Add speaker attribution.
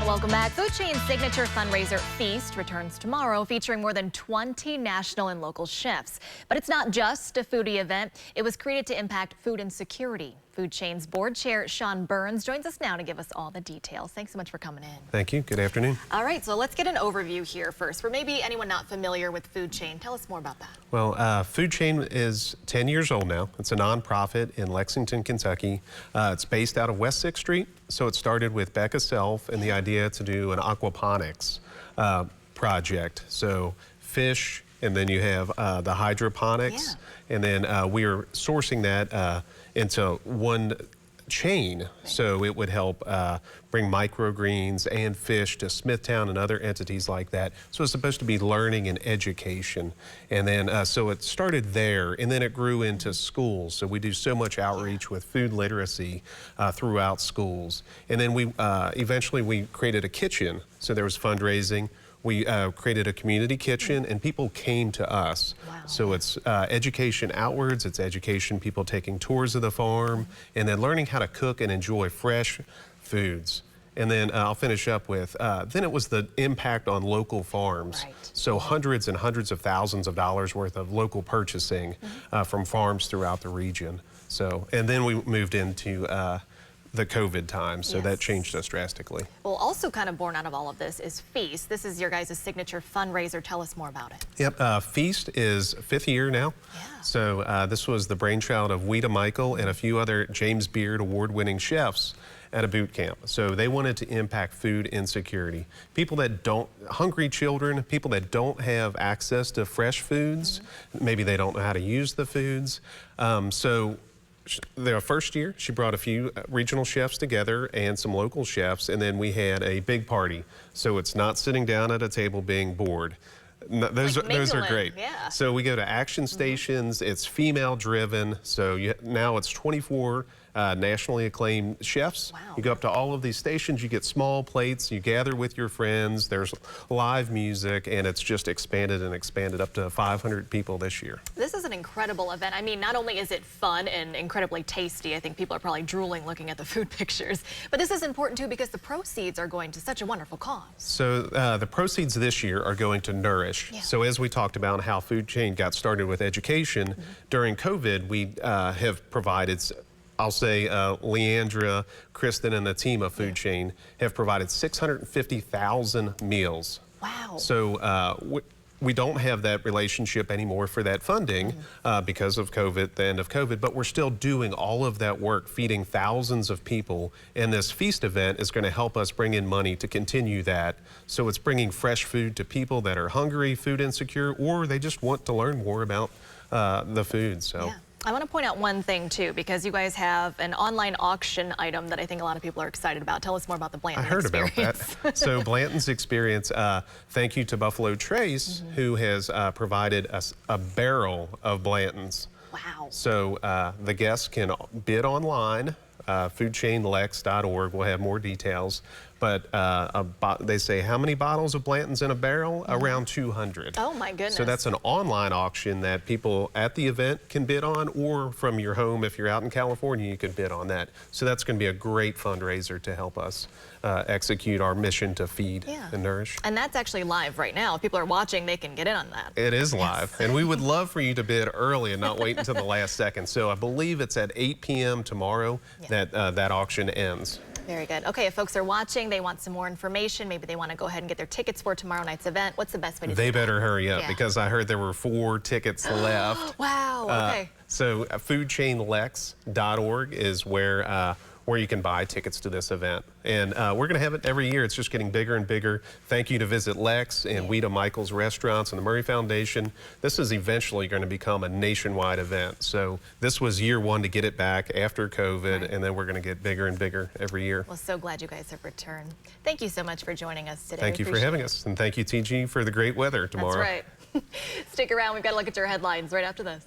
Speaker 1: Welcome back. FoodChain's signature fundraiser Feast returns tomorrow, featuring more than 20 national and local chefs. But it's not just a foodie event. It was created to impact food insecurity. FoodChain's board chair, Shawn Burns, joins us now to give us all the details. Thanks so much for coming in.
Speaker 2: Thank you. Good afternoon.
Speaker 1: All right, so let's get an overview here first. For maybe anyone not familiar with FoodChain, tell us more about that.
Speaker 2: Well, FoodChain is 10 years old now. It's a nonprofit in Lexington, Kentucky. It's based out of West 6th Street. So it started with Becca Self and the idea to do an aquaponics project. So fish, and then you have the hydroponics. Yeah. And then we are sourcing that into one chain, so it would help bring microgreens and fish to Smithtown and other entities like that. So it's supposed to be learning and education. And then so it started there, and then it grew into schools. So we do so much outreach with food literacy throughout schools. And then we eventually we created a kitchen. So there was fundraising. We created a community kitchen, and people came to us. Wow. So it's education outwards, it's education, people taking tours of the farm, and then learning how to cook and enjoy fresh foods. And then I'll finish up with, then it was the impact on local farms. Right. So hundreds and hundreds of thousands of dollars worth of local purchasing from farms throughout the region. So, and then we moved into the COVID time, so that changed us drastically.
Speaker 1: Well, also kind of born out of all of this is Feast. This is your guys' signature fundraiser. Tell us more about it.
Speaker 2: Yep, Feast is 5th year now. Yeah. So this was the brainchild of Weta Michael and a few other James Beard award-winning chefs at a boot camp. So they wanted to impact food insecurity. People that don't, hungry children, people that don't have access to fresh foods, maybe they don't know how to use the foods. So their first year, she brought a few regional chefs together and some local chefs, and then we had a big party. So it's not sitting down at a table being bored. No, those are great. Yeah. So we go to action stations. It's female driven. So now it's 24 nationally acclaimed chefs. Wow. You go up to all of these stations, you get small plates, you gather with your friends, there's live music, and it's just expanded and expanded up to 500 people this year.
Speaker 1: This is an incredible event. I mean, not only is it fun and incredibly tasty, I think people are probably drooling looking at the food pictures, but this is important too because the proceeds are going to such a wonderful cause. So
Speaker 2: the proceeds this year are going to Nourish. Yeah. So as we talked about how FoodChain got started with education, during COVID, we have provided, I'll say Leandra, Kristen, and the team of FoodChain have provided 650,000 meals.
Speaker 1: Wow.
Speaker 2: So we don't have that relationship anymore for that funding because of COVID, the end of COVID, but we're still doing all of that work, feeding thousands of people. And this Feast event is going to help us bring in money to continue that. So it's bringing fresh food to people that are hungry, food insecure, or they just want to learn more about the food. So.
Speaker 1: Yeah. I want to point out one thing too, because you guys have an online auction item that I think a lot of people are excited about. Tell us more about the Blanton experience.
Speaker 2: I heard about that. So Blanton's experience, thank you to Buffalo Trace, who has provided us a barrel of Blanton's.
Speaker 1: Wow.
Speaker 2: So the guests can bid online. FoodChainLex.org will have more details, but they say how many bottles of Blanton's in a barrel? Around 200.
Speaker 1: Oh my goodness.
Speaker 2: So that's an online auction that people at the event can bid on, or from your home if you're out in California you can bid on that. So that's going to be a great fundraiser to help us execute our mission to feed and nourish.
Speaker 1: And that's actually live right now. If people are watching, they can get in on that.
Speaker 2: It is live. And we would love for you to bid early and not wait until the last second. So I believe it's at 8 p.m. tomorrow that auction ends.
Speaker 1: Very good. Okay, if folks are watching, they want some more information, maybe they want to go ahead and get their tickets for tomorrow night's event, what's the best way to do that?
Speaker 2: They better hurry up because I heard there were 4 tickets left.
Speaker 1: Wow, okay.
Speaker 2: So FoodChainLex.org is where you can buy tickets to this event. And we're going to have it every year. It's just getting bigger and bigger. Thank you to Visit Lex and Weta Michael's Restaurants and the Murray Foundation. This is eventually going to become a nationwide event. So this was year 1 to get it back after COVID, and then we're going to get bigger and bigger every year.
Speaker 1: Well, so glad you guys have returned. Thank you so much for joining us today.
Speaker 2: Thank you for having us. And thank you, TG, for the great weather tomorrow.
Speaker 1: That's right. Stick around. We've got to look at your headlines right after this.